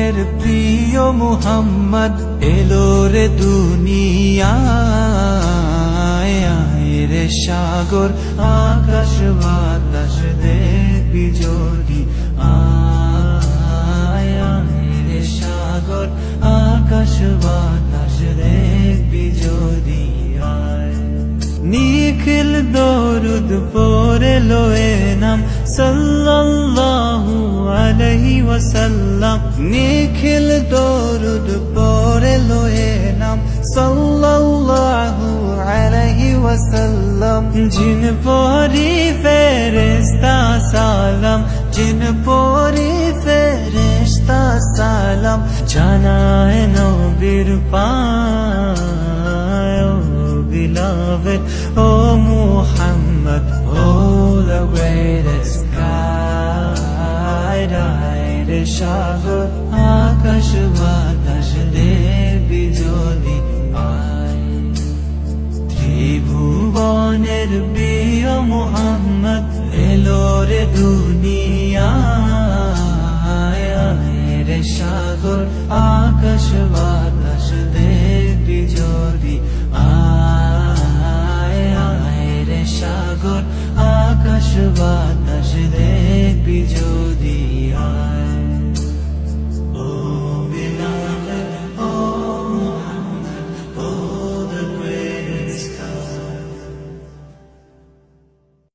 ত্রিভুবনের প্রিয় মুহাম্মদ এলো রে দুনিয়ায়। আয় রে সাগর আকাশ বাতাস দেখবি যদি, আয় রে সাগর আকাশ বাতাস দেখবি যদি। নিখিল দরুদ পড়ে লোয়ে নাম সাল্লাল্লাহু আলাইহি ওয়াসাল্লাম। নিখিল দরুদ পড়ে লোয়ে নাম সাল্লাল্লাহু আলাইহি ওয়াসাল্লাম। জিন পরি ফেরেশতা সালাম, জিন পরি ফেরেশতা সালাম জানায় নবীর পায়। Beloved, oh Muhammad, oh the greatest guide. Aire সাগর আকাশ বাতাস দেখবি যদি, আয় ত্রিভুবনের প্রিয় মুহাম্মদ এলো রে দুনিয়ায়। আয় রে সাগর আকাশ বাতাস